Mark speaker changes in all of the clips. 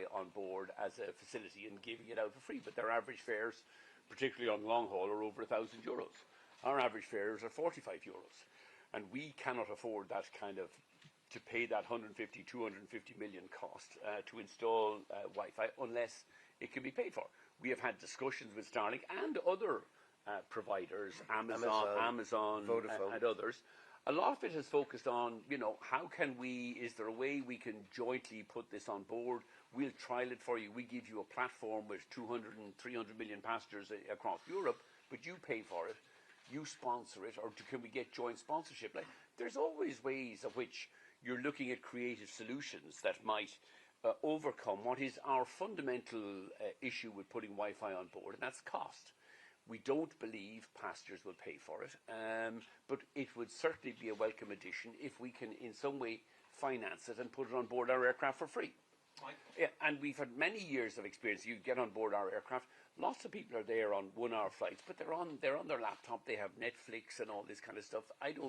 Speaker 1: Wi-Fi on board as a facility and giving it out for free. But their average fares, particularly on long haul, are over €1,000. Our average fares are €45, and we cannot afford that kind of to pay that 150, 250 million cost to install Wi-Fi unless it can be paid for. We have had discussions with Starlink and other providers, Amazon, Vodafone, and others. A lot of it has focused on, how can is there a way we can jointly put this on board? We'll trial it for you. We give you a platform with 200 and 300 million passengers across Europe, but you pay for it. You sponsor it, or can we get joint sponsorship? There's always ways of which you're looking at creative solutions that might overcome what is our fundamental issue with putting Wi-Fi on board, and that's cost. We don't believe passengers will pay for it, but it would certainly be a welcome addition if we can in some way finance it and put it on board our aircraft for free. Yeah, and we've had many years of experience. You get on board our aircraft, lots of people are there on 1 hour flights, but they're on their laptop, they have Netflix and all this kind of stuff.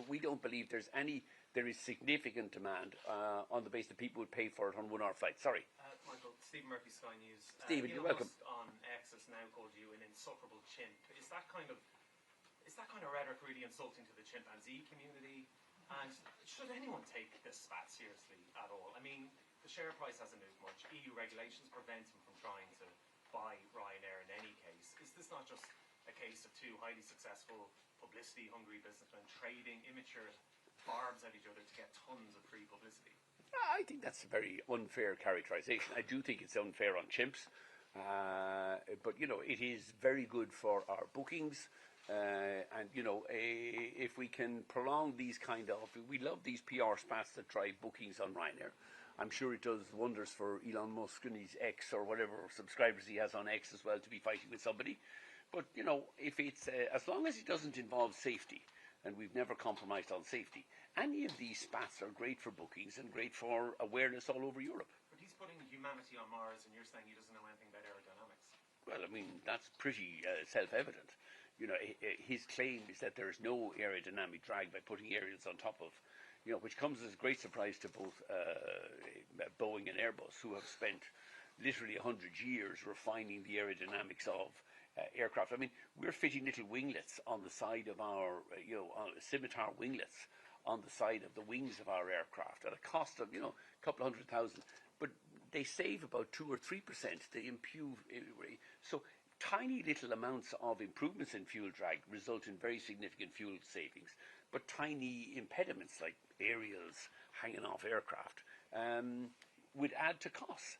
Speaker 1: We don't believe there is significant demand on the basis that people would pay for it on 1 hour flights. Sorry.
Speaker 2: Michael, Stephen Murphy, Sky News.
Speaker 1: Stephen, you're welcome.
Speaker 2: On X has now called you an insufferable chimp. Is that kind of rhetoric really insulting to the chimpanzee community? And should anyone take this spat seriously at all? I mean, the share price hasn't moved much. EU regulations prevent him from trying to buy Ryanair in any case. Is this not just a case of two highly successful, publicity-hungry businessmen trading immature barbs at each other to get tons of free publicity?
Speaker 1: I think that's a very unfair characterisation. I do think it's unfair on chimps. But, it is very good for our bookings. And, if we can prolong these we love these PR spats that drive bookings on Ryanair. I'm sure it does wonders for Elon Musk and his X or whatever subscribers he has on X as well to be fighting with somebody. But, if it's, as long as it doesn't involve safety, and we've never compromised on safety, any of these spats are great for bookings and great for awareness all over Europe.
Speaker 2: But he's putting humanity on Mars and you're saying he doesn't know anything about aerodynamics.
Speaker 1: Well, I mean, that's pretty self-evident. His claim is that there is no aerodynamic drag by putting aerials on top of, which comes as a great surprise to both Boeing and Airbus, who have spent literally 100 years refining the aerodynamics of aircraft. I mean, we're fitting little winglets on the side of our, scimitar winglets on the side of the wings of our aircraft at a cost of, a couple of $100,000. But they save about 2 or 3%. They improve. So tiny little amounts of improvements in fuel drag result in very significant fuel savings. But tiny impediments like aerials hanging off aircraft would add to costs.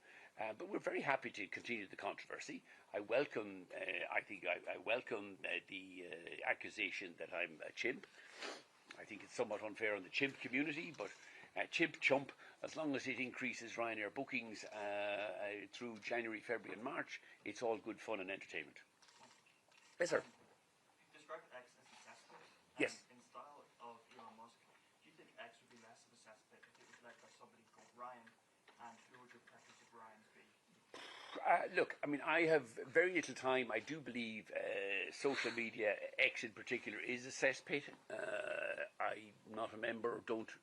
Speaker 1: But we're very happy to continue the controversy. I welcome, I welcome the accusation that I'm a chimp. I think it's somewhat unfair on the chimp community, but chimp, as long as it increases Ryanair bookings through January, February and March, it's all good fun and entertainment. Yes, sir.
Speaker 3: You described X as a cesspit.
Speaker 1: Yes.
Speaker 3: In style of Elon Musk, do you think X would be less of a cesspit if it was led by somebody called Ryan? And who would your preference of Ryan's be?
Speaker 1: Look, I mean, I have very little time. I do believe social media, X in particular, is a cesspit. I'm not a member,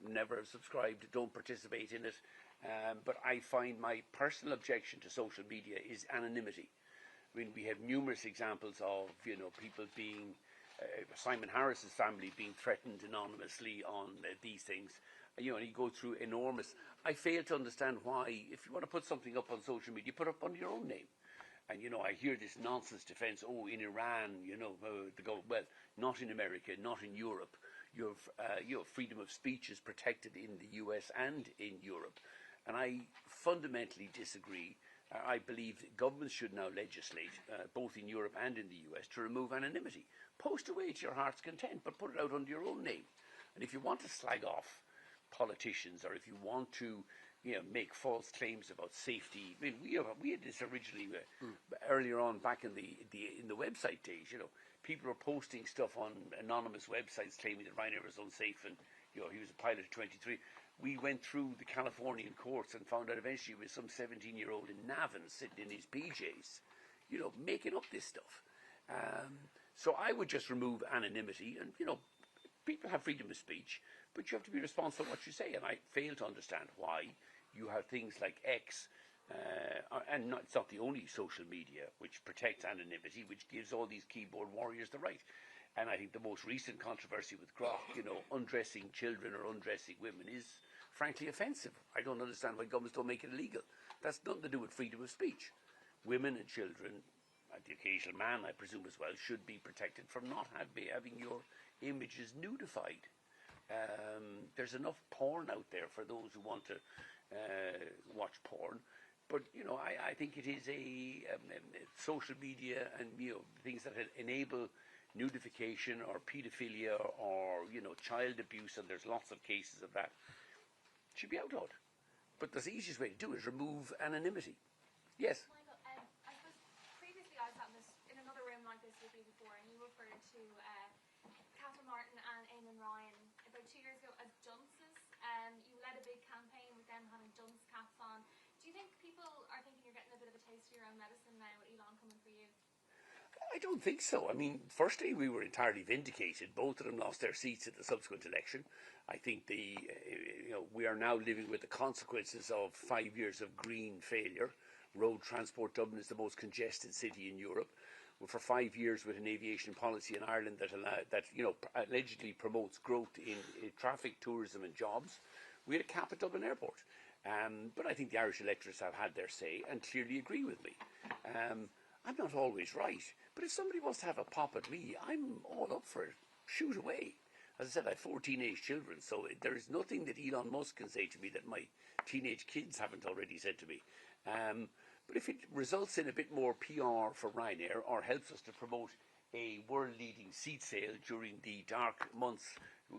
Speaker 1: never have subscribed, don't participate in it. But I find my personal objection to social media is anonymity. I mean, we have numerous examples of, people being, Simon Harris's family being threatened anonymously on these things. And you go through enormous. I fail to understand why, if you want to put something up on social media, put it up under your own name. And, I hear this nonsense defense, in Iran, they go, well, not in America, not in Europe. Your freedom of speech is protected in the US and in Europe. And I fundamentally disagree. I believe governments should now legislate, both in Europe and in the US, to remove anonymity. Post away to your heart's content, but put it out under your own name. And if you want to slag off politicians, or if you want to, make false claims about safety. I mean, we had this originally earlier on back in the website days. People were posting stuff on anonymous websites claiming that Ryanair was unsafe, and he was a pilot at 23. We went through the Californian courts and found out eventually it was some 17-year-old in Navan sitting in his PJs, making up this stuff. So I would just remove anonymity, and people have freedom of speech, but you have to be responsible for what you say. And I fail to understand why you have things like X And it's not the only social media which protects anonymity, which gives all these keyboard warriors the right. And I think the most recent controversy with Grok, undressing children or undressing women is frankly offensive. I don't understand why governments don't make it illegal. That's nothing to do with freedom of speech. Women and children, and the occasional man, I presume as well, should be protected from not having your images nudified. There's enough porn out there for those who want to watch porn. But, I think it is a social media and, things that enable nudification or paedophilia or, child abuse, and there's lots of cases of that, should be outlawed. But the easiest way to do it is remove anonymity. Yes?
Speaker 4: Michael, I suppose previously I sat in another room like this with you before, and you referred to Catherine Martin and Eamon Ryan about 2 years ago as dunces. You led a big campaign with them having dunce caps on. Do you think people are thinking you're getting a bit of a taste of your own medicine now with Elon coming for you?
Speaker 1: I don't think so. I mean, firstly, we were entirely vindicated. Both of them lost their seats at the subsequent election. I think we are now living with the consequences of 5 years of green failure. Road transport, Dublin is the most congested city in Europe. For 5 years with an aviation policy in Ireland that allegedly promotes growth in traffic, tourism and jobs. We had a cap at Dublin Airport. But I think the Irish electorates have had their say and clearly agree with me. I'm not always right, but if somebody wants to have a pop at me, I'm all up for it. Shoot away. As I said, I have 4 teenage children, so there is nothing that Elon Musk can say to me that my teenage kids haven't already said to me. But if it results in a bit more PR for Ryanair or helps us to promote a world-leading seat sale during the dark months,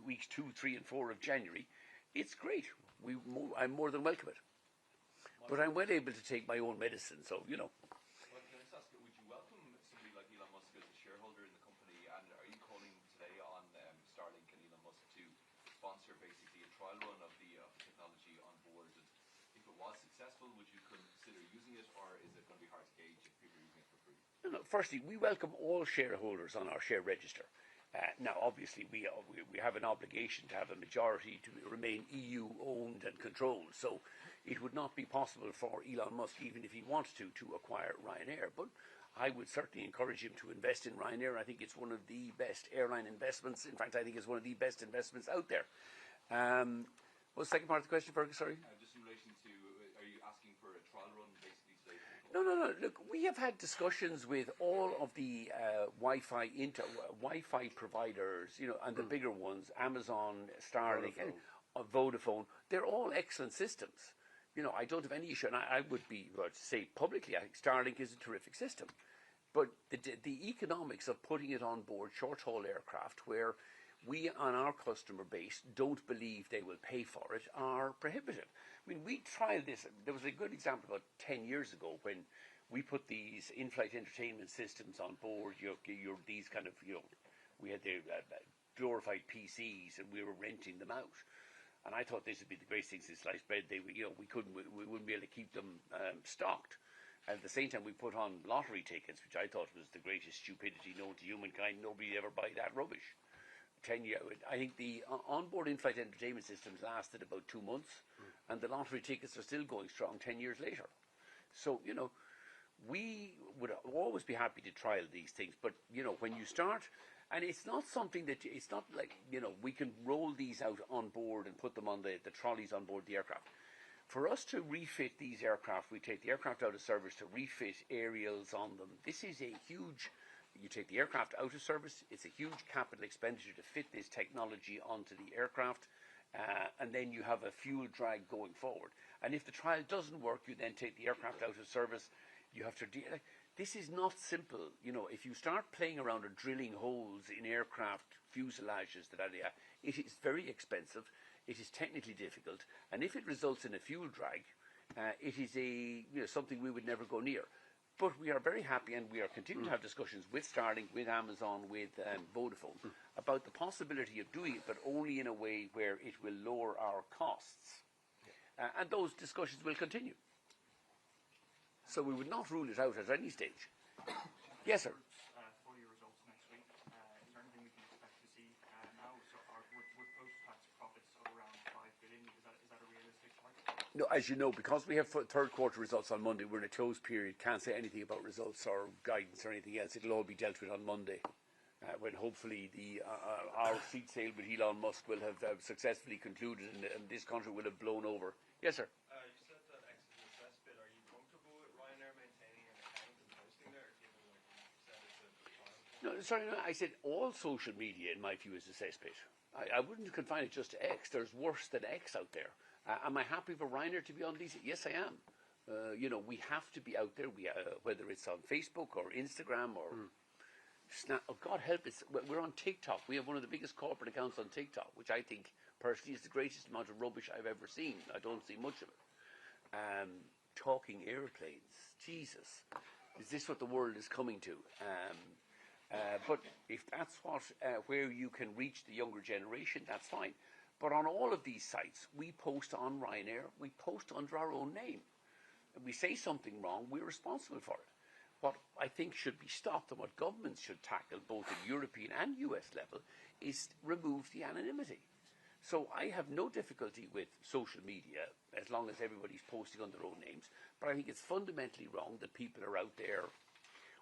Speaker 1: weeks 2, 3 and 4 of January, it's great. I'm more than welcome it. But I'm well able to take my own medicine, so,
Speaker 5: Well, can I just ask, would you welcome somebody like Elon Musk as a shareholder in the company, and are you calling today on Starlink and Elon Musk to sponsor basically a trial run of the technology on board? And if it was successful, would you consider using it, or is it going to be hard to gauge if people are using it for free?
Speaker 1: No, firstly, we welcome all shareholders on our share register. Now, obviously, we have an obligation to have a majority to remain EU-owned and controlled. So it would not be possible for Elon Musk, even if he wanted to acquire Ryanair. But I would certainly encourage him to invest in Ryanair. I think it's one of the best airline investments. In fact, I think it's one of the best investments out there. What's the second part of the question, Fergus? Sorry?
Speaker 5: Just in relation to, are you asking for a trial run basically today?
Speaker 1: No. Look, we have had discussions with all of the Wi-Fi providers, and the bigger ones, Amazon, Starlink, Vodafone. They're all excellent systems. I don't have any issue, and I would be to say publicly, I think Starlink is a terrific system. But the economics of putting it on board short-haul aircraft, where we on our customer base don't believe they will pay for it, are prohibitive. I mean, we tried this. There was a good example about 10 years ago when we put these in-flight entertainment systems on board. These kind of, we had the glorified PCs and we were renting them out. And I thought this would be the greatest thing since sliced bread. We wouldn't be able to keep them stocked. And at the same time, we put on lottery tickets, which I thought was the greatest stupidity known to humankind. Nobody ever buy that rubbish. 10 years. I think the onboard in-flight entertainment systems lasted about 2 months, and the lottery tickets are still going strong 10 years later. So, we would always be happy to trial these things, but, when you start, and it's not something that, it's not like, we can roll these out on board and put them on the trolleys on board the aircraft. For us to refit these aircraft, we take the aircraft out of service to refit aerials on them. This is a huge... You take the aircraft out of service, it's a huge capital expenditure to fit this technology onto the aircraft, and then you have a fuel drag going forward. And if the trial doesn't work, you then take the aircraft out of service. You have to deal. This is not simple. If you start playing around or drilling holes in aircraft fuselages, it is very expensive. It is technically difficult, and if it results in a fuel drag, it is something we would never go near. But we are very happy, and we are continuing to have discussions with Starlink, with Amazon, with Vodafone about the possibility of doing it, but only in a way where it will lower our costs. And those discussions will continue. So we would not rule it out at any stage. Yes, sir.
Speaker 3: Full year results next week. Is there anything we can expect to see now? So would post-tax profits of around 5 billion, is that a realistic target?
Speaker 1: No, as you know, because we have third quarter results on Monday, we're in a closed period, can't say anything about results or guidance or anything else. It'll all be dealt with on Monday, when hopefully our seat sale with Elon Musk will have successfully concluded and this country will have blown over. Yes, sir.
Speaker 6: You said that X is a cesspit. Are you comfortable with Ryanair maintaining an account and posting there, given like you said it's a trial?
Speaker 1: No, sorry, no, I said all social media, in my view, is a cesspit. I wouldn't confine it just to X. There's worse than X out there. Am I happy for Ryanair to be on these? Yes, I am. We have to be out there. Whether it's on Facebook or Instagram or Snap. Oh, God help us. We're on TikTok. We have one of the biggest corporate accounts on TikTok, which I think personally is the greatest amount of rubbish I've ever seen. I don't see much of it. Talking airplanes. Jesus. Is this what the world is coming to? But if that's where you can reach the younger generation, that's fine. But on all of these sites, we post on Ryanair, we post under our own name. If we say something wrong, we're responsible for it. What I think should be stopped and what governments should tackle, both at European and US level, is remove the anonymity. So I have no difficulty with social media as long as everybody's posting on their own names. But I think it's fundamentally wrong that people are out there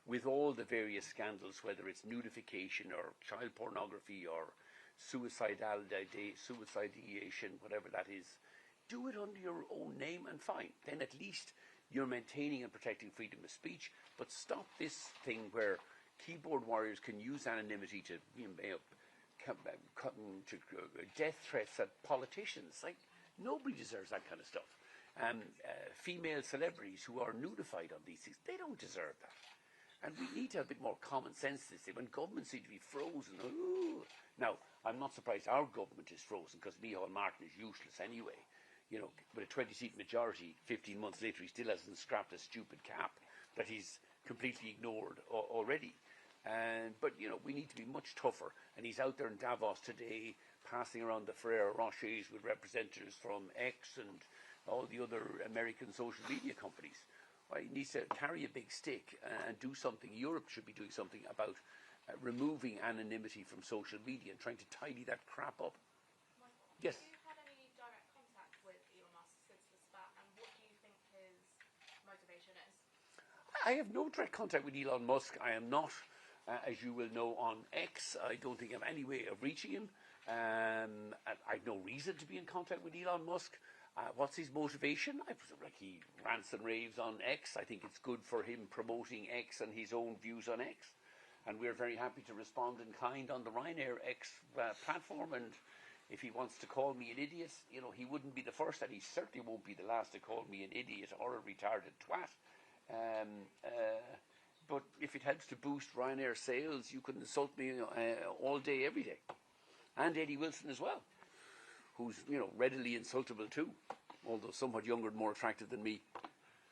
Speaker 1: with all the various scandals, whether it's nudification or child pornography or suicide ideation, whatever that is. Do it under your own name and fine. Then at least you're maintaining and protecting freedom of speech. But stop this thing where keyboard warriors can use anonymity to death threats at politicians. Like, nobody deserves that kind of stuff. Female celebrities who are nudified on these things, they don't deserve that. And we need to have a bit more common sense this day when governments seem to be frozen. Ooh. Now, I'm not surprised our government is frozen because Micheál Martin is useless anyway. With a 20-seat majority, 15 months later, he still hasn't scrapped a stupid cap that he's completely ignored already. But, we need to be much tougher. And he's out there in Davos today passing around the Ferrero Rochers with representatives from X and all the other American social media companies. Well, he needs to carry a big stick and do something. Europe should be doing something about removing anonymity from social media and trying to tidy that crap up.
Speaker 4: Michael,
Speaker 1: Yes.
Speaker 4: have you had any direct contact with Elon Musk since the spat, and what do you think his motivation is?
Speaker 1: I have no direct contact with Elon Musk. I am not, as you will know, on X. I don't think I have any way of reaching him. I've no reason to be in contact with Elon Musk. What's his motivation? He rants and raves on X. I think it's good for him promoting X and his own views on X. And we're very happy to respond in kind on the Ryanair X platform. And if he wants to call me an idiot, he wouldn't be the first, and he certainly won't be the last to call me an idiot or a retarded twat. But if it helps to boost Ryanair sales, you can insult me all day, every day. And Eddie Wilson as well, who's, readily insultable too, although somewhat younger and more attractive than me.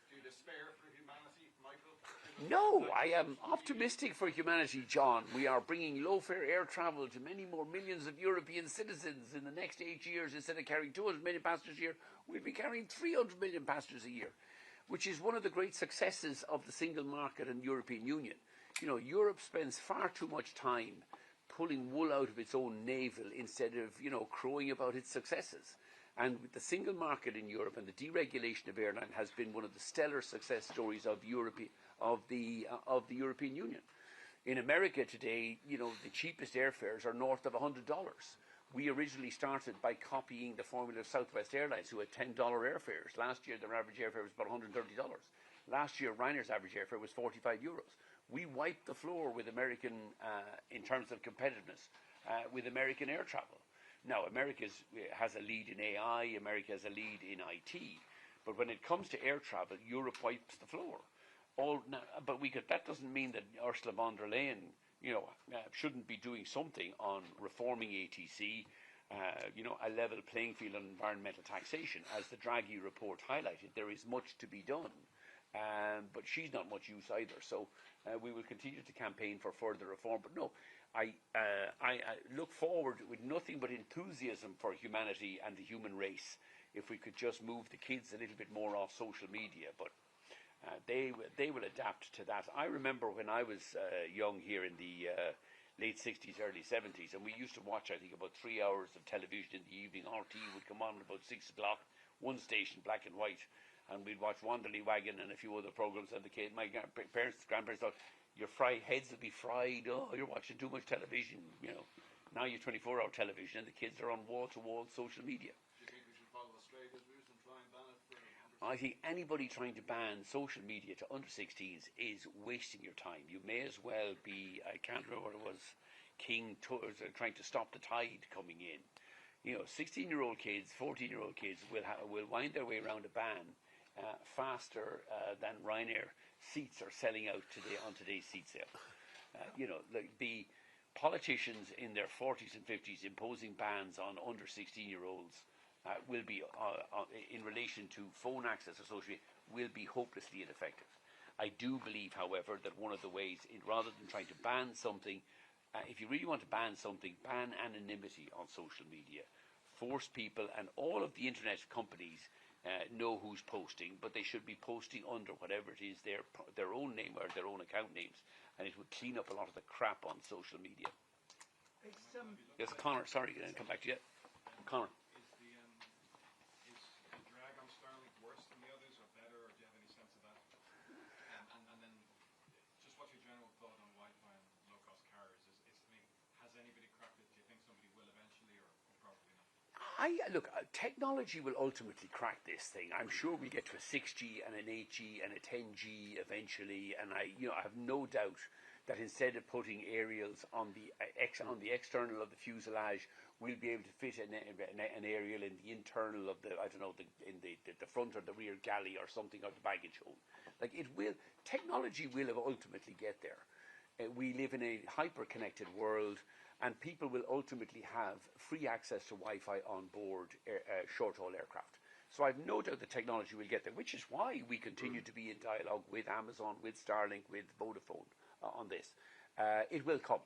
Speaker 6: Do you despair for humanity, Michael?
Speaker 1: No, I am optimistic for humanity, John. We are bringing low-fare air travel to many more millions of European citizens in the next 8 years. Instead of carrying 200 million passengers a year, we'll be carrying 300 million passengers a year, which is one of the great successes of the single market and European Union. Europe spends far too much time pulling wool out of its own navel instead of, crowing about its successes. And with the single market in Europe and the deregulation of airline has been one of the stellar success stories of the European Union. In America today, the cheapest airfares are north of $100. We originally started by copying the formula of Southwest Airlines, who had $10 airfares. Last year, their average airfare was about $130. Last year, Ryanair's average airfare was €45. We wiped the floor with American, in terms of competitiveness, with American air travel. Now, America has a lead in AI, America has a lead in IT, but when it comes to air travel, Europe wipes the floor. That doesn't mean that Ursula von der Leyen, shouldn't be doing something on reforming ATC, a level playing field on environmental taxation. As the Draghi report highlighted, there is much to be done, but she's not much use either. So we will continue to campaign for further reform. But no, I look forward with nothing but enthusiasm for humanity and the human race if we could just move the kids a little bit more off social media. But they will adapt to that. I remember when I was young here in the late 60s, early 70s, and we used to watch, I think, about 3 hours of television in the evening. RT would come on at about 6 o'clock one station, black and white, and we'd watch Wanderly Wagon and a few other programs, and my grandparents thought, your heads will be fried, oh, you're watching too much television, you know. Now you're 24-hour television, and the kids are on wall-to-wall social media.
Speaker 7: Do you think we should follow Australia's route and try and ban it for
Speaker 1: I think anybody trying to ban social media to under 16s is wasting your time. You may as well be, I can't remember what it was, trying to stop the tide coming in. You know, 16-year-old kids, 14-year-old kids will wind their way around a ban faster than Ryanair seats are selling out today on today's seat sale. You know, the politicians in their 40s and 50s imposing bans on under 16-year-olds will be, in relation to phone access or social media, will be hopelessly ineffective. I do believe, however, that one of the ways, rather than trying to ban something, if you really want to ban something, ban anonymity on social media. Force people, and all of the internet companies know who's posting, but they should be posting under whatever it is, their own name or their own account names, and it would clean up a lot of the crap on social media. Yes, Connor, sorry, I didn't come back to you. Connor.
Speaker 7: Is the drag on Starlink worse than the others, or better, or do you have any sense of that? And then, just what's your general thought on Wi-Fi and low-cost carriers? Has anybody cracked it? Do you think somebody will eventually, or probably not?
Speaker 1: Look, technology will ultimately crack this thing. I'm sure we get to a 6G and an 8G and a 10G eventually, and I have no doubt that instead of putting aerials on the external of the fuselage, we'll be able to fit an aerial in the internal of the front or the rear galley or something, or the baggage hold. Like, technology will ultimately get there. We live in a hyper-connected world, and people will ultimately have free access to Wi-Fi on board short-haul aircraft. So I've no doubt the technology will get there, which is why we continue to be in dialogue with Amazon, with Starlink, with Vodafone on this. It will come.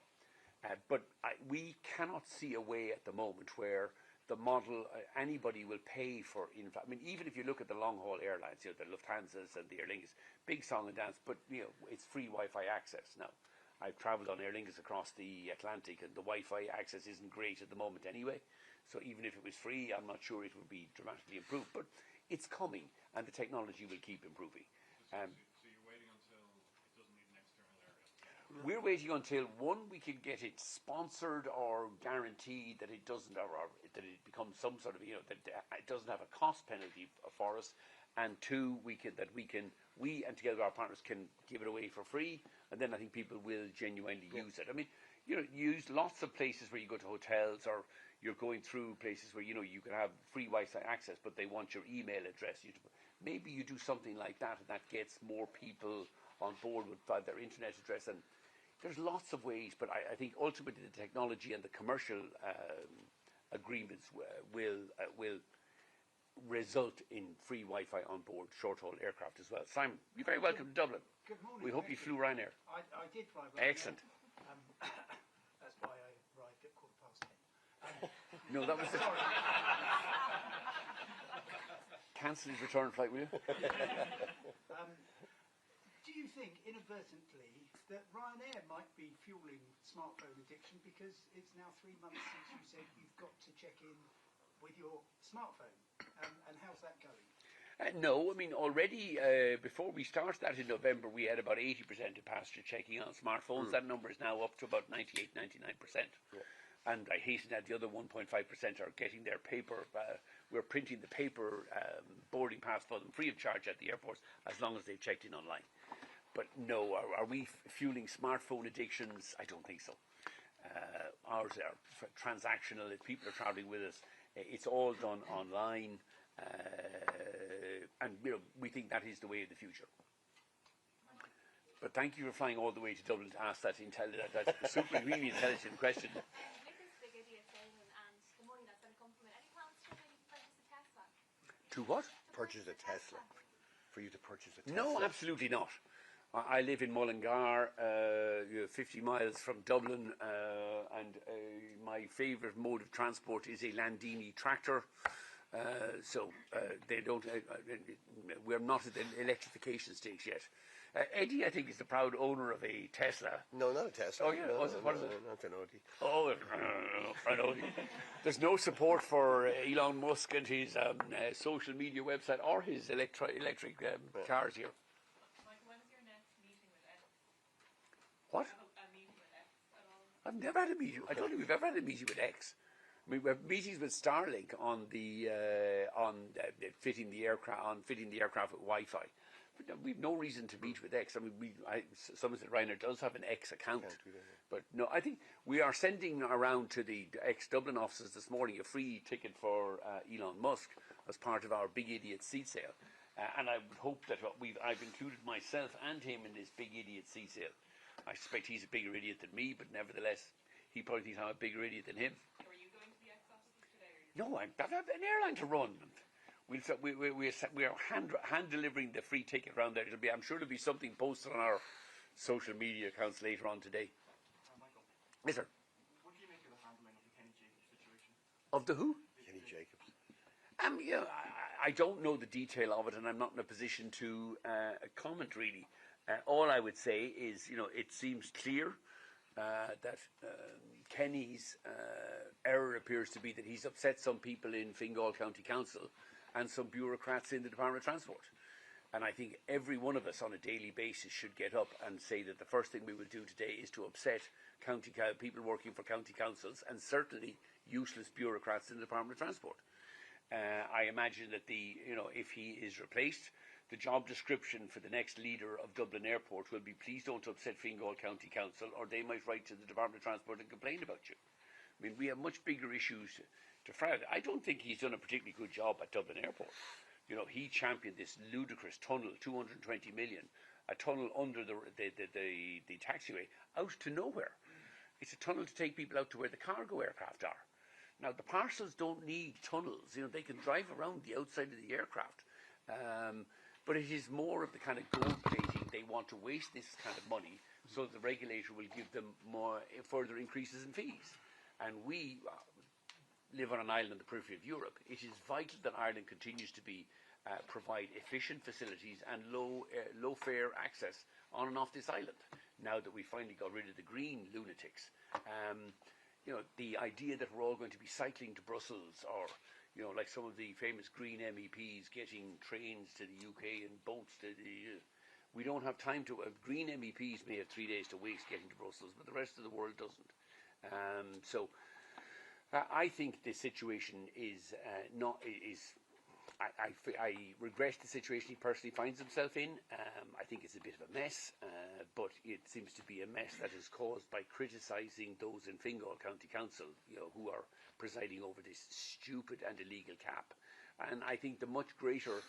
Speaker 1: But we cannot see a way at the moment where the model, anybody will pay for, I mean, even if you look at the long-haul airlines, you know, the Lufthansas and the Aer Lingus, big song and dance, but, you know, it's free Wi-Fi access now. I've travelled on Aer Lingus across the Atlantic, and the Wi-Fi access isn't great at the moment anyway. So even if it was free, I'm not sure it would be dramatically improved. But it's coming, and the technology will keep improving.
Speaker 7: So you're waiting until it doesn't need an external area?
Speaker 1: We're waiting until, one, we can get it sponsored or guaranteed that it doesn't, or that it becomes some sort of, you know, that it doesn't have a cost penalty for us. And two, we and together with our partners can give it away for free, and then I think people will genuinely use it. I mean, you know, use lots of places where you go to hotels, or you're going through places where, you know, you can have free Wi-Fi access, but they want your email address. Maybe you do something like that, and that gets more people on board with their internet address. And there's lots of ways, but I think ultimately the technology and the commercial agreements will result in free Wi-Fi on board short-haul aircraft as well. Simon, you're very welcome to Dublin.
Speaker 8: Good morning.
Speaker 1: We hope you flew Ryanair.
Speaker 8: I did fly Ryanair.
Speaker 1: Excellent.
Speaker 8: That's why I arrived at 10:15.
Speaker 1: No, that was the... Cancel his return flight, will you?
Speaker 8: Do you think, inadvertently, that Ryanair might be fueling smartphone addiction, because it's now 3 months since you said you've got to check in with your smartphone? And how's that going?
Speaker 1: No, I mean, already before we started that in November, we had about 80% of passengers checking on smartphones. That number is now up to about 98, 99%. Yeah. And I hasten to add, the other 1.5% are getting their paper. We're printing the paper boarding pass for them free of charge at the airports, as long as they've checked in online. But no, are we fueling smartphone addictions? I don't think so. Ours are transactional. If people are traveling with us, it's all done online. And you know, we think that is the way of the future. But thank you for flying all the way to Dublin to ask that that's super, really intelligent question.
Speaker 4: With this big idiot saving and the money that's going to come from it, any plans to maybe purchase a Tesla?
Speaker 1: To what?
Speaker 9: Purchase a Tesla. For you to purchase a Tesla?
Speaker 1: No, absolutely not. I live in Mullingar, 50 miles from Dublin, and my favourite mode of transport is a Landini tractor. So they don't. We're not at the electrification stage yet. Eddie, I think, is the proud owner of a Tesla.
Speaker 9: No, not a Tesla.
Speaker 1: Oh, yeah.
Speaker 9: No,
Speaker 1: What is it?
Speaker 9: not an Audi.
Speaker 1: Oh, I know. There's no support for Elon Musk and his social media website or his electric cars here.
Speaker 10: Michael, when is your next meeting with X?
Speaker 1: What?
Speaker 10: A meeting with X at all?
Speaker 1: I've never had a meeting. I don't think we've ever had a meeting with X. I mean, we have meetings with Starlink on fitting the aircraft with Wi-Fi. But we've no reason to meet with X. I mean, someone said Ryanair does have an X account, but no, I think we are sending around to the X Dublin offices this morning a free ticket for Elon Musk as part of our Big Idiot seat sale, and I would hope that I've included myself and him in this Big Idiot seat sale. I suspect he's a bigger idiot than me, but nevertheless, he probably thinks I'm a bigger idiot than him.
Speaker 10: Are you going to the X offices today?
Speaker 1: No, I have an airline to run. We are hand delivering the free ticket around there. I'm sure there'll be something posted on our social media accounts later on today.
Speaker 3: Michael,
Speaker 1: Yes, sir.
Speaker 3: what do you make of the handling of the Kenny Jacobs situation?
Speaker 1: Of the who?
Speaker 9: Kenny Jacobs.
Speaker 1: Yeah, I don't know the detail of it, and I'm not in a position to comment really. All I would say is, it seems clear that Kenny's error appears to be that he's upset some people in Fingal County Council and some bureaucrats in the Department of Transport. And I think every one of us on a daily basis should get up and say that the first thing we will do today is to upset people working for county councils and certainly useless bureaucrats in the Department of Transport. I imagine that if he is replaced, the job description for the next leader of Dublin Airport will be, please don't upset Fingal County Council, or they might write to the Department of Transport and complain about you. I mean, we have much bigger issues to fret. I don't think he's done a particularly good job at Dublin Airport. He championed this ludicrous tunnel, 220 million, a tunnel under the taxiway, out to nowhere. It's a tunnel to take people out to where the cargo aircraft are. Now, the parcels don't need tunnels. They can drive around the outside of the aircraft. But it is more of the kind of gold plating. They want to waste this kind of money so the regulator will give them more further increases in fees. And we live on an island on the periphery of Europe. It is vital that Ireland continues to provide efficient facilities and low fare access on and off this island. Now that we finally got rid of the green lunatics, the idea that we're all going to be cycling to Brussels, or like some of the famous Green MEPs getting trains to the UK and boats to the... we don't have time to... Green MEPs may have 3 days to waste getting to Brussels, but the rest of the world doesn't. I think the situation is I regret the situation he personally finds himself in. I think it's a bit of a mess, but it seems to be a mess that is caused by criticising those in Fingal County Council, who are presiding over this stupid and illegal cap. And I think the much greater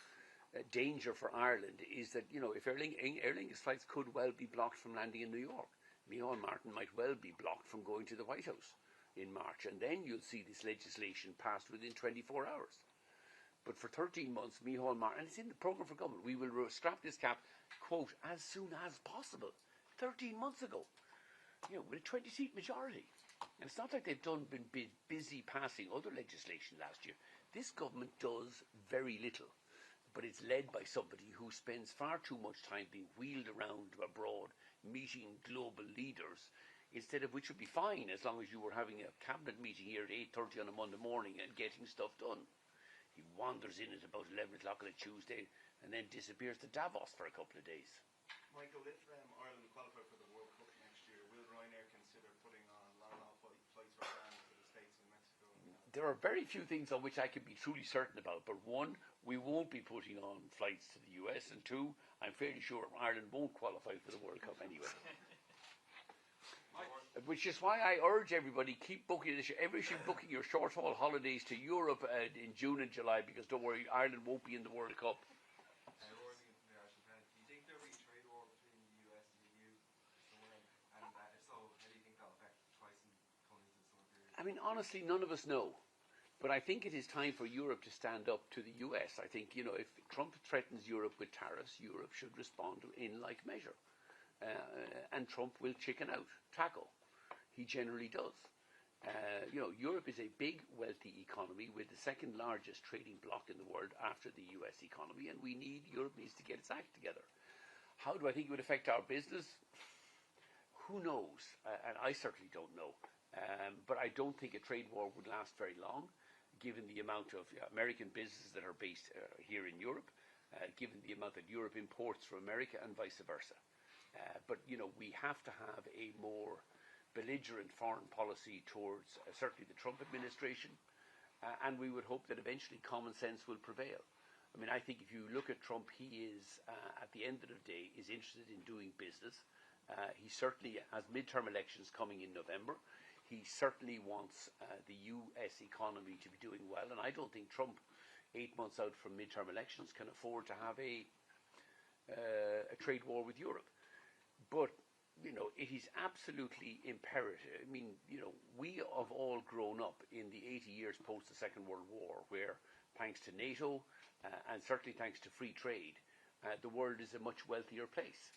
Speaker 1: danger for Ireland is that, if Aer Lingus flights could well be blocked from landing in New York, Micheál Martin might well be blocked from going to the White House in March, and then you'll see this legislation passed within 24 hours. But for 13 months, Micheál Martin, and it's in the programme for government, we will scrap this cap, quote, as soon as possible. 13 months ago, with a 20-seat majority. And it's not like they've been busy passing other legislation last year. This government does very little, but it's led by somebody who spends far too much time being wheeled around abroad, meeting global leaders, instead of, which would be fine as long as you were having a cabinet meeting here at 8:30 on a Monday morning and getting stuff done. He wanders in at about 11 o'clock on a Tuesday and then disappears to Davos for a couple of days.
Speaker 7: Michael, if Ireland qualify for the World Cup next year, will Ryanair consider putting on long-haul flights for France to the States and Mexico?
Speaker 1: There are very few things on which I can be truly certain about, but one, we won't be putting on flights to the US, and two, I'm fairly sure Ireland won't qualify for the World Cup anyway. Which is why I urge everybody, keep booking this. Everybody should be booking your short-haul holidays to Europe in June and July, because don't worry, Ireland won't be in the World Cup.
Speaker 6: Do you think there will be a trade war between the US and the EU? And if so, how do you think that will affect pricing coming into the summer period?
Speaker 1: I mean, honestly, none of us know. But I think it is time for Europe to stand up to the US. I think, if Trump threatens Europe with tariffs, Europe should respond in like measure. And Trump will chicken out, tackle. He generally does. Europe is a big, wealthy economy with the second largest trading bloc in the world after the US economy, and Europe needs to get its act together. How do I think it would affect our business? Who knows? And I certainly don't know. But I don't think a trade war would last very long, given the amount of American businesses that are based here in Europe, given the amount that Europe imports from America and vice versa. But we have to have a more belligerent foreign policy towards certainly the Trump administration, and we would hope that eventually common sense will prevail. I mean, I think if you look at Trump, he is, at the end of the day, is interested in doing business. He certainly has midterm elections coming in November. He certainly wants the US economy to be doing well, and I don't think Trump, 8 months out from midterm elections, can afford to have a trade war with Europe. But it is absolutely imperative. I mean, we have all grown up in the 80 years post the Second World War, where thanks to NATO and certainly thanks to free trade, the world is a much wealthier place,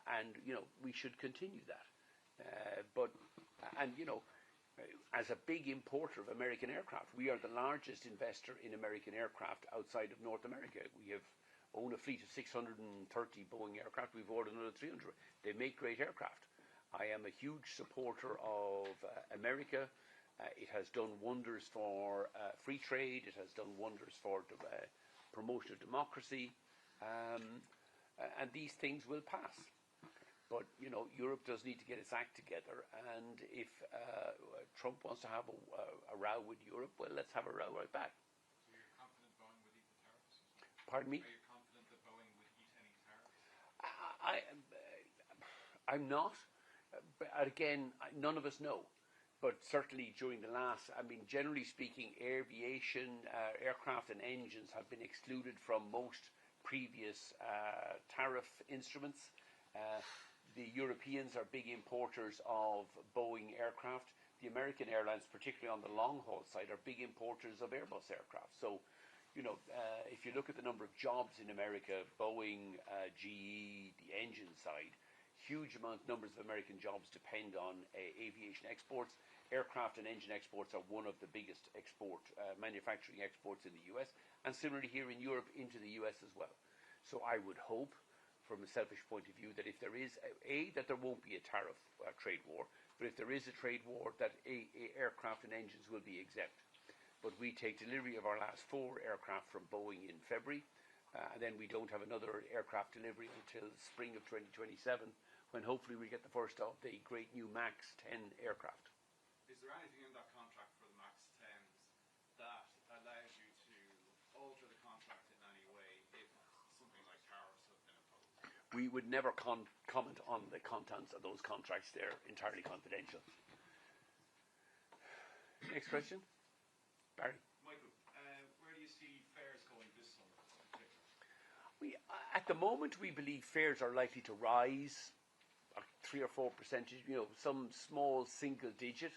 Speaker 1: and we should continue that. As a big importer of American aircraft, we are the largest investor in American aircraft outside of North America. We own a fleet of 630 Boeing aircraft. We've ordered another 300. They make great aircraft. I am a huge supporter of America. It has done wonders for free trade. It has done wonders for the promotion of democracy. And these things will pass. But, Europe does need to get its act together. And if Trump wants to have a row with Europe, well, let's have a row right back.
Speaker 7: So you're confident Boeing would eat the tariffs?
Speaker 1: Pardon me?
Speaker 7: Are you confident that Boeing would eat any tariffs?
Speaker 1: I'm not. But again, none of us know. But certainly during the last, generally speaking, aviation, aircraft and engines have been excluded from most previous tariff instruments. The Europeans are big importers of Boeing aircraft. The American airlines, particularly on the long-haul side, are big importers of Airbus aircraft. So, if you look at the number of jobs in America, Boeing, GE, the engine side, huge numbers of American jobs depend on aviation exports. Aircraft and engine exports are one of the biggest manufacturing exports in the US, and similarly here in Europe into the US as well. So I would hope, from a selfish point of view, that if there is that there won't be a tariff trade war, but if there is a trade war, that aircraft and engines will be exempt. But we take delivery of our last 4 aircraft from Boeing in February, and then we don't have another aircraft delivery until spring of 2027, when hopefully we get the first of the great new MAX 10 aircraft.
Speaker 7: Is there anything in that contract for the MAX 10s that allows you to alter the contract in any way if something like tariffs have been imposed?
Speaker 1: We would never comment on the contents of those contracts. They're entirely confidential. Next question. Barry.
Speaker 7: Michael, where do you see fares going this summer in particular?
Speaker 1: At the moment, we believe fares are likely to rise 3 or 4%, some small single digit,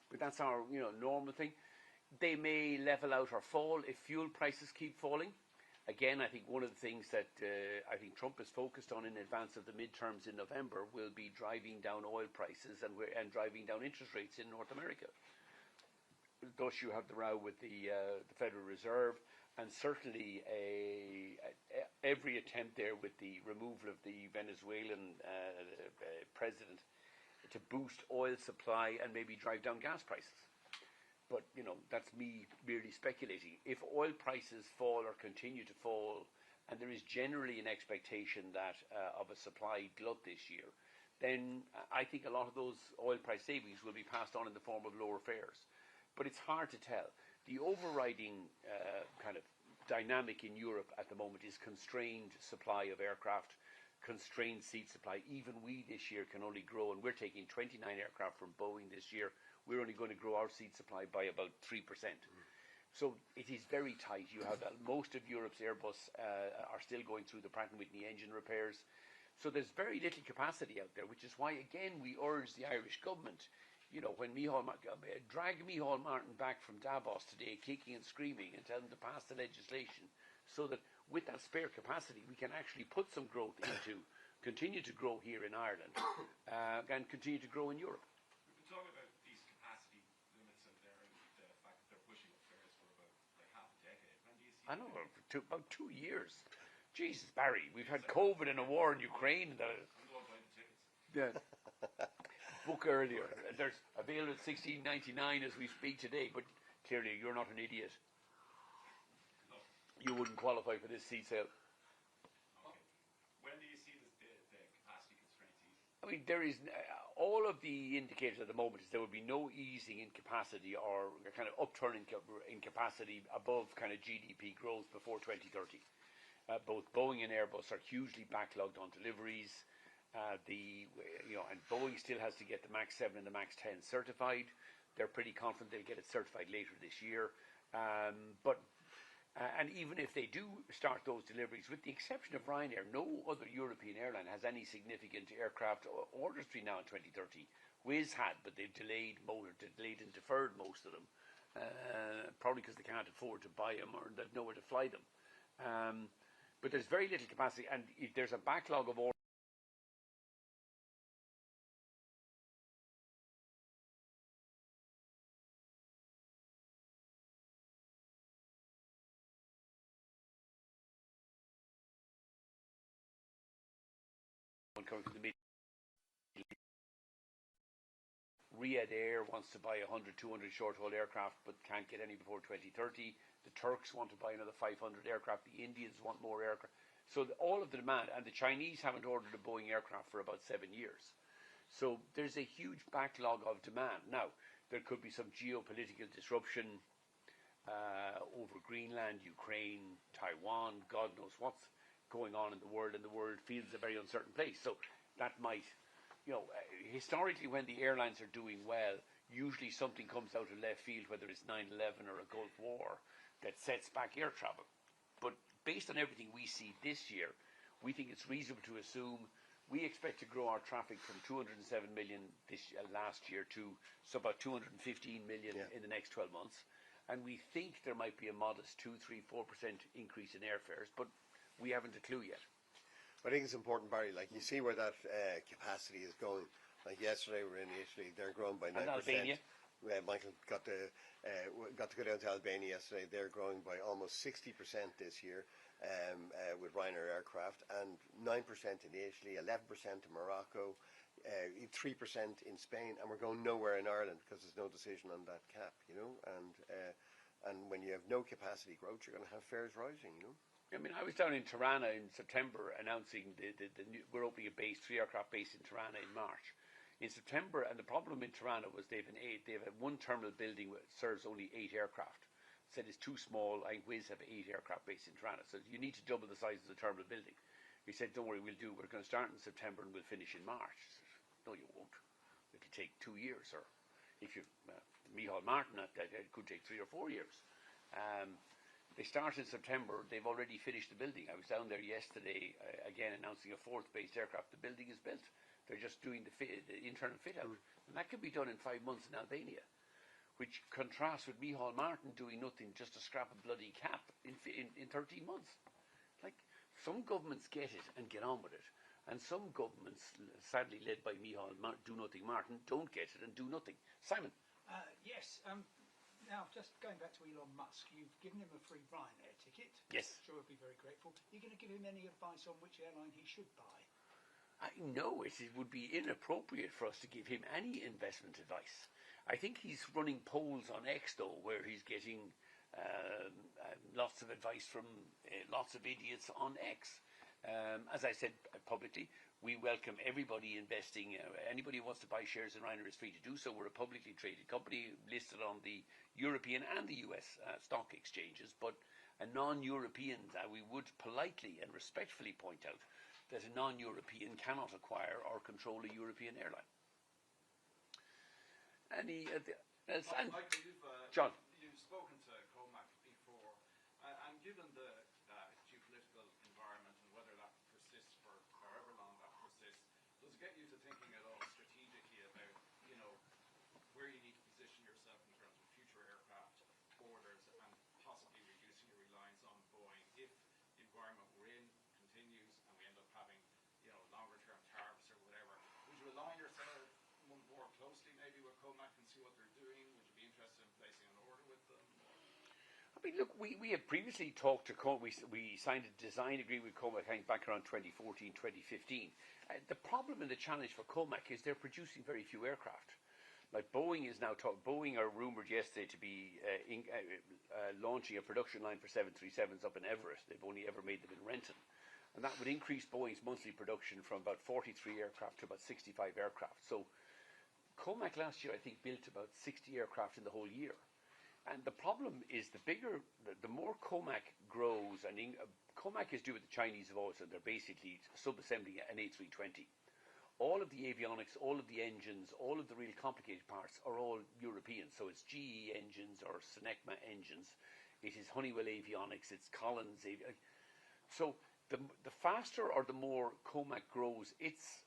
Speaker 1: but that's our normal thing. They may level out or fall if fuel prices keep falling. Again, I think one of the things that I think Trump is focused on in advance of the midterms in November will be driving down oil prices and driving down interest rates in North America. Thus, you have the row with the Federal Reserve, and certainly every attempt there with the removal of the Venezuelan president to boost oil supply and maybe drive down gas prices. But, that's me merely speculating. If oil prices fall or continue to fall, and there is generally an expectation that of a supply glut this year, then I think a lot of those oil price savings will be passed on in the form of lower fares. But it's hard to tell. The overriding kind of dynamic in Europe at the moment is constrained supply of aircraft, constrained seat supply. Even we this year can only grow, and we're taking 29 aircraft from Boeing this year. We're only going to grow our seat supply by about 3%. So it is very tight. You have most of Europe's Airbus are still going through the Pratt & Whitney engine repairs. So there's very little capacity out there, which is why, again, we urge the Irish government, when drag Micheál Martin back from Davos today, kicking and screaming, and tell them to pass the legislation so that with that spare capacity, we can actually put some growth continue to grow here in Ireland, and continue to grow in Europe.
Speaker 7: We've been talking about these capacity
Speaker 1: I know, for about 2 years. Jesus, Barry, we've had COVID and a war in Ukraine.
Speaker 7: I'm going to buy the tickets.
Speaker 1: Yeah. Book earlier. There's available at $16.99 as we speak today, but clearly you're not an idiot.
Speaker 7: No.
Speaker 1: You wouldn't qualify for this seat sale.
Speaker 7: Okay. When do you see the capacity constraints easing?
Speaker 1: I mean, there is all of the indicators at the moment is there will be no easing in capacity or a kind of upturn in capacity above kind of GDP growth before 2030. Both Boeing and Airbus are hugely backlogged on deliveries. And Boeing still has to get the MAX 7 and the MAX 10 certified. They're pretty confident they'll get it certified later this year. And even if they do start those deliveries, with the exception of Ryanair, no other European airline has any significant aircraft orders between now and 2030. Wizz had, but they've delayed and deferred most of them, probably because they can't afford to buy them or there's nowhere to fly them. But there's very little capacity, and there's a backlog of orders. Coming from the Middle East. Riyadh Air wants to buy 100, 200 short-haul aircraft but can't get any before 2030. The Turks want to buy another 500 aircraft. The Indians want more aircraft. So all of the demand, and the Chinese haven't ordered a Boeing aircraft for about 7 years. So there's a huge backlog of demand. Now, there could be some geopolitical disruption over Greenland, Ukraine, Taiwan, God knows what's going on in the world, and the world feels a very uncertain place. So that might, historically when the airlines are doing well, usually something comes out of left field, whether it's 9/11 or a Gulf War, that sets back air travel. But based on everything we see this year, we think it's reasonable to assume we expect to grow our traffic from 207 million last year to about 215 million in the next 12 months. And we think there might be a modest 2, 3, 4% increase in airfares, but we haven't a clue yet.
Speaker 9: I think it's important, Barry, like you see where that capacity is going. Like yesterday we were in Italy, they're growing by 9%.
Speaker 1: And Albania.
Speaker 9: Michael got to go down to Albania yesterday. They're growing by almost 60% this year with Ryanair aircraft, and 9% in Italy, 11% in Morocco, 3% in Spain, and we're going nowhere in Ireland because there's no decision on that cap, and when you have no capacity growth, you're going to have fares rising,
Speaker 1: I mean, I was down in Tirana in September announcing we're opening a 3-aircraft base in Tirana in March. In September, and the problem in Tirana was they have one terminal building that serves only 8 aircraft. Said it's too small. I think Wizz have 8 aircraft based in Tirana, so you need to double the size of the terminal building. He said, don't worry, we're going to start in September and we'll finish in March. I said, no, you won't. It'll take 2 years, or if you, Micheál Martin, that it could take 3 or 4 years. They start in September. They've already finished the building. I was down there yesterday, again announcing a 4th based aircraft. The building is built. They're just doing the internal fit out, and that could be done in 5 months in Albania, which contrasts with Micheál Martin doing nothing, just to scrap a bloody cap in 13 months. Like, some governments get it and get on with it, and some governments, sadly led by Micheál Do-Nothing Martin, don't get it and do nothing. Simon.
Speaker 8: Yes. Now, just going back to Elon Musk, you've given him a free Ryanair ticket.
Speaker 1: Yes.
Speaker 8: I'm sure he'll be very grateful. Are you going to give him any advice on which airline he should buy?
Speaker 1: I know it would be inappropriate for us to give him any investment advice. I think he's running polls on X, though, where he's getting lots of advice from lots of idiots on X. As I said publicly, we welcome everybody investing. Anybody who wants to buy shares in Ryanair is free to do so. We're a publicly traded company listed on the European and the US stock exchanges. But a non-European, we would politely and respectfully point out that a non-European cannot acquire or control a European airline. Any else?
Speaker 7: Michael,
Speaker 1: John.
Speaker 7: You've spoken to COMAC before, and given the geopolitical environment and whether that persists for however long that persists, does it get you to thinking at all strategically about, where you need to position yourself in terms of future aircraft orders and possibly reducing your reliance on Boeing if the environment we're in continues and we end up having, longer term tariffs or whatever? Would you align yourself more closely maybe with COMAC and see what they're doing? Would you be interested in placing an order with them?
Speaker 1: I mean, look, we have previously talked to we signed a design agreement with Comac back around 2014, 2015. The problem and the challenge for Comac is they're producing very few aircraft. Like Boeing is now Boeing are rumoured yesterday to be launching a production line for 737s up in Everett. They've only ever made them in Renton. And that would increase Boeing's monthly production from about 43 aircraft to about 65 aircraft. So Comac last year, I think, built about 60 aircraft in the whole year. And the problem is the more Comac grows, and Comac is doing what the Chinese have always done. They're basically sub-assembling an A320. All of the avionics, all of the engines, all of the really complicated parts are all European. So it's GE engines or Senecma engines. It is Honeywell avionics. It's Collins avionics. So the faster or the more Comac grows its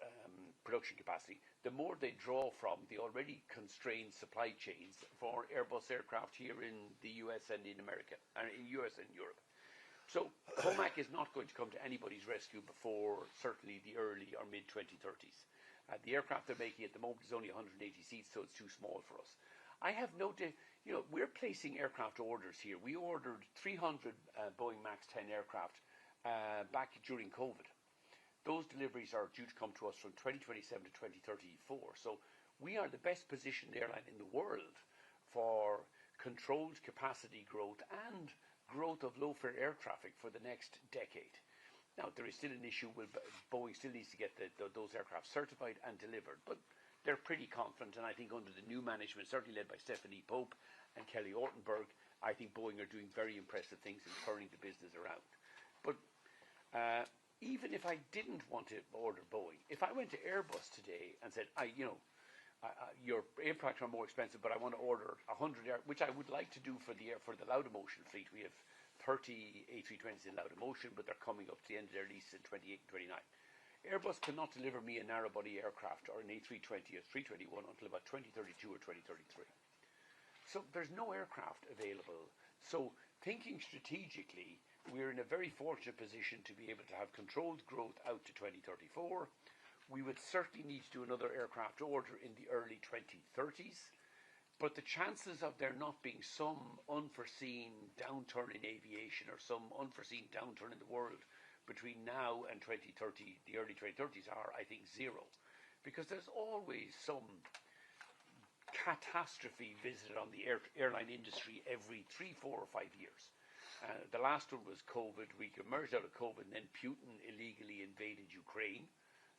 Speaker 1: production capacity, the more they draw from the already constrained supply chains for Airbus aircraft here in the US and in America, and in US and Europe. So Comac is not going to come to anybody's rescue before certainly the early or mid-2030s. The aircraft they're making at the moment is only 180 seats, so it's too small for us. I have no doubt, we're placing aircraft orders here. We ordered 300 Boeing MAX 10 aircraft back during COVID. Those deliveries are due to come to us from 2027 to 2034. So we are the best positioned airline in the world for controlled capacity growth and growth of low-fare air traffic for the next decade. Now, there is still an issue with Boeing still needs to get those aircraft certified and delivered, but they're pretty confident, and I think under the new management, certainly led by Stephanie Pope and Kelly Ortenberg, I think Boeing are doing very impressive things in turning the business around. But even if I didn't want to order Boeing, if I went to Airbus today and said, your aircraft are more expensive, but I want to order 100, which I would like to do for the Laudamotion fleet. We have 30 A320s in Laudamotion, but they're coming up to the end of their lease in 28 and 29. Airbus cannot deliver me a narrow-body aircraft or an A320 or 321 until about 2032 or 2033. So there's no aircraft available. So thinking strategically, we're in a very fortunate position to be able to have controlled growth out to 2034. We would certainly need to do another aircraft order in the early 2030s. But the chances of there not being some unforeseen downturn in aviation or some unforeseen downturn in the world between now and 2030, the early 2030s, are, I think, zero. Because there's always some catastrophe visited on the airline industry every 3, 4 or 5 years. The last one was COVID. We emerged out of COVID, and then Putin illegally invaded Ukraine,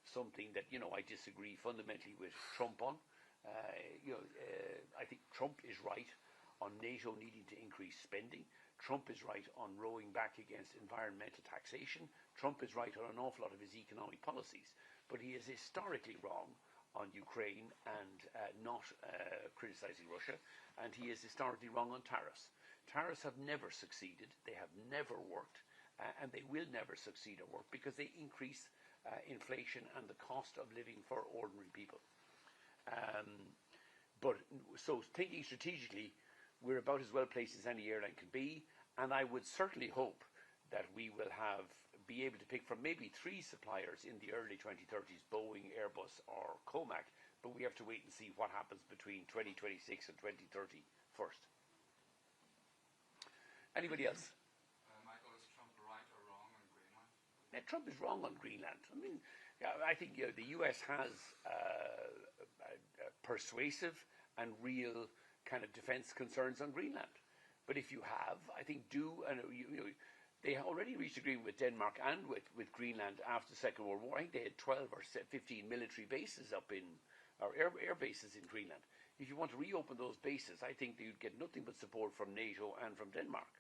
Speaker 1: something that, I disagree fundamentally with Trump on. I think Trump is right on NATO needing to increase spending. Trump is right on rowing back against environmental taxation. Trump is right on an awful lot of his economic policies. But he is historically wrong on Ukraine and not criticizing Russia. And he is historically wrong on tariffs. Tariffs have never succeeded. They have never worked. And they will never succeed or work because they increase inflation and the cost of living for ordinary people. So thinking strategically, we're about as well placed as any airline can be, and I would certainly hope that we will be able to pick from maybe 3 suppliers in the early 2030s, Boeing, Airbus or Comac, but we have to wait and see what happens between 2026 and 2030 first. Anybody else?
Speaker 6: Michael, is Trump right or wrong on Greenland?
Speaker 1: Trump is wrong on Greenland. I mean, I think the US has persuasive and real kind of defense concerns on Greenland. But if you have, I think they already reached agreement with Denmark and with Greenland after the Second World War. I think they had 12 or 15 military bases or air bases in Greenland. If you want to reopen those bases, I think you'd get nothing but support from NATO and from Denmark.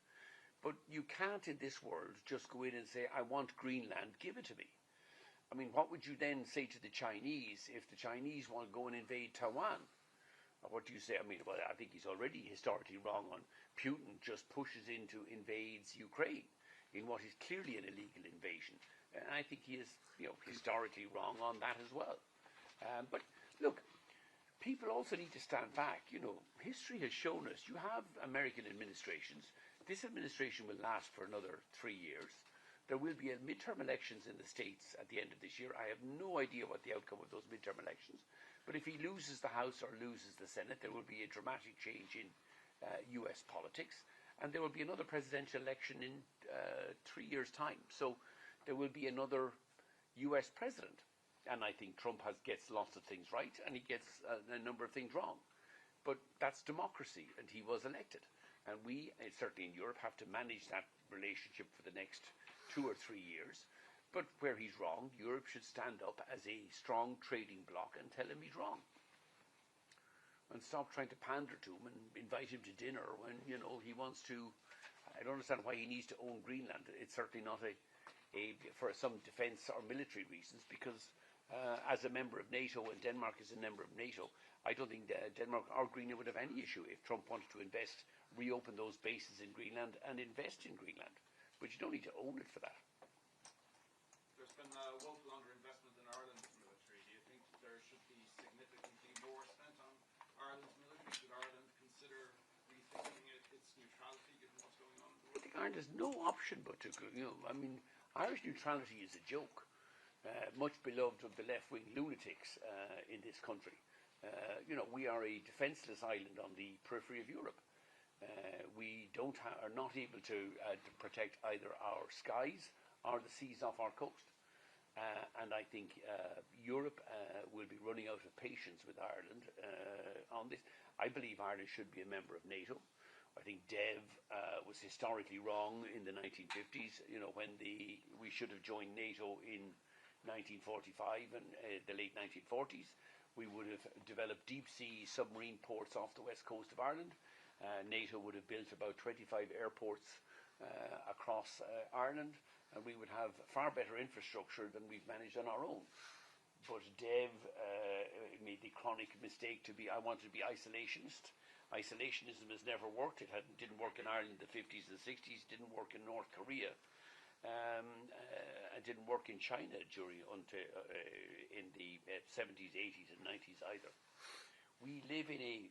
Speaker 1: But you can't in this world just go in and say, I want Greenland, give it to me. I mean, what would you then say to the Chinese if the Chinese want to go and invade Taiwan? Or what do you say? I mean, well, I think he's already historically wrong on Putin just pushes invades Ukraine in what is clearly an illegal invasion. And I think he is, historically wrong on that as well. But look, people also need to stand back. History has shown us you have American administrations. This administration will last for another 3 years. There will be midterm elections in the States at the end of this year. I have no idea what the outcome of those midterm elections. But if he loses the House or loses the Senate, there will be a dramatic change in US politics. and there will be another presidential election in 3 years' time. So there will be another US president. And I think Trump gets lots of things right, and he gets a number of things wrong. But that's democracy, and he was elected. And we, certainly in Europe, have to manage that relationship for the next 2 or 3 years. But where he's wrong, Europe should stand up as a strong trading bloc and tell him he's wrong. And stop trying to pander to him and invite him to dinner when, he wants to. I don't understand why he needs to own Greenland. It's certainly not for some defence or military reasons, because as a member of NATO, and Denmark is a member of NATO, I don't think Denmark or Greenland would have any issue if Trump wanted to reopen those bases in Greenland and invest in Greenland. But you don't need to own it for that.
Speaker 7: There's been woeful underinvestment in Ireland's military. Do you think there should be significantly more spent on Ireland's military? Should Ireland consider rethinking its neutrality given what's going on in the world?
Speaker 1: I think Ireland has no option but to, Irish neutrality is a joke. Much beloved of the left-wing lunatics in this country. We are a defenceless island on the periphery of Europe. We are not able to protect either our skies or the seas off our coast. And I think Europe will be running out of patience with Ireland on this. I believe Ireland should be a member of NATO. I think Dev was historically wrong in the 1950s, when we should have joined NATO in 1945 and the late 1940s. We would have developed deep-sea submarine ports off the west coast of Ireland. NATO would have built about 25 airports across Ireland, and we would have far better infrastructure than we've managed on our own. But Dev made the chronic mistake I wanted to be isolationist. Isolationism has never worked. It didn't work in Ireland in the 50s and 60s, didn't work in North Korea. It didn't work in China in the 70s, 80s and 90s either. We live in a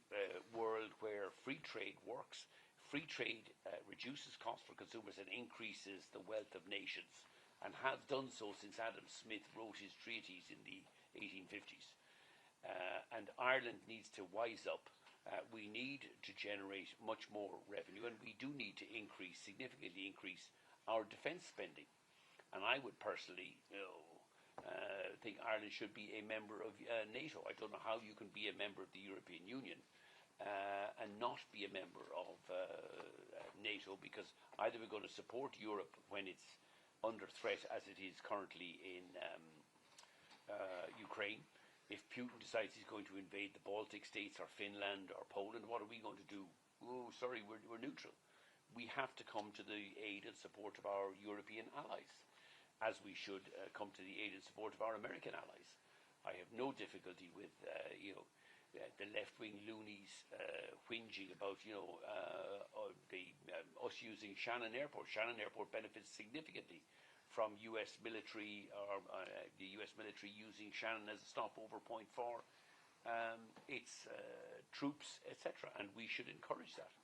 Speaker 1: world where free trade works. Free trade reduces costs for consumers and increases the wealth of nations, and has done so since Adam Smith wrote his treatise in the 1850s. And Ireland needs to wise up. We need to generate much more revenue, and we do need to significantly increase our defence spending. And I would personally think Ireland should be a member of NATO. I don't know how you can be a member of the European Union and not be a member of NATO, because either we're going to support Europe when it's under threat, as it is currently in Ukraine. If Putin decides he's going to invade the Baltic states or Finland or Poland, what are we going to do? Oh, sorry, we're neutral. We have to come to the aid and support of our European allies, as we should come to the aid and support of our American allies. I have no difficulty with the left-wing loonies whinging about us using Shannon Airport. Shannon Airport benefits significantly from US military, or the US military using Shannon as a stopover point for its troops, etc. And we should encourage that.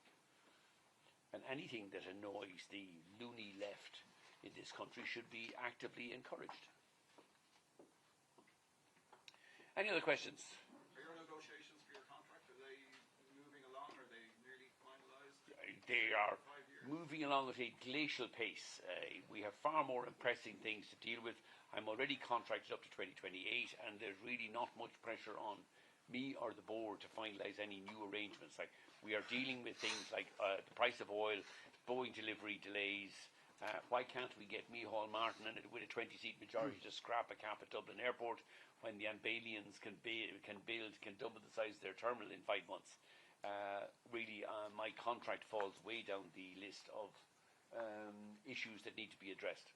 Speaker 1: And anything that annoys the loony left in this country should be actively encouraged. Any other questions?
Speaker 7: Are your negotiations for your contract, are they moving along? Are they nearly finalised?
Speaker 1: They are moving along at a glacial pace. We have far more pressing things to deal with. I'm already contracted up to 2028, and there's really not much pressure on me or the board to finalise any new arrangements. Like, we are dealing with things like the price of oil, Boeing delivery delays. Why can't we get Micheál Martin and with a 20-seat majority to scrap a cap at Dublin Airport when the Albanians can double the size of their terminal in 5 months? My contract falls way down the list of issues that need to be addressed.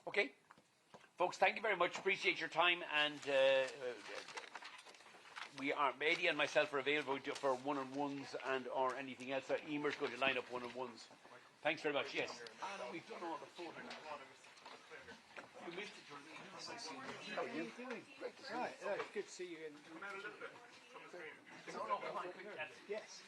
Speaker 1: Okay, folks, thank you very much. Appreciate your time, and Eddie and myself are available for one-on-ones and or anything else. Emer's going to line up one-on-ones. Thanks very much. Yes. We've done all the photos. You missed it, Jordan.
Speaker 8: How are you doing? Right, good to see you.
Speaker 2: Come out a little bit from the screen.
Speaker 1: No, come on, quick.
Speaker 8: Yes.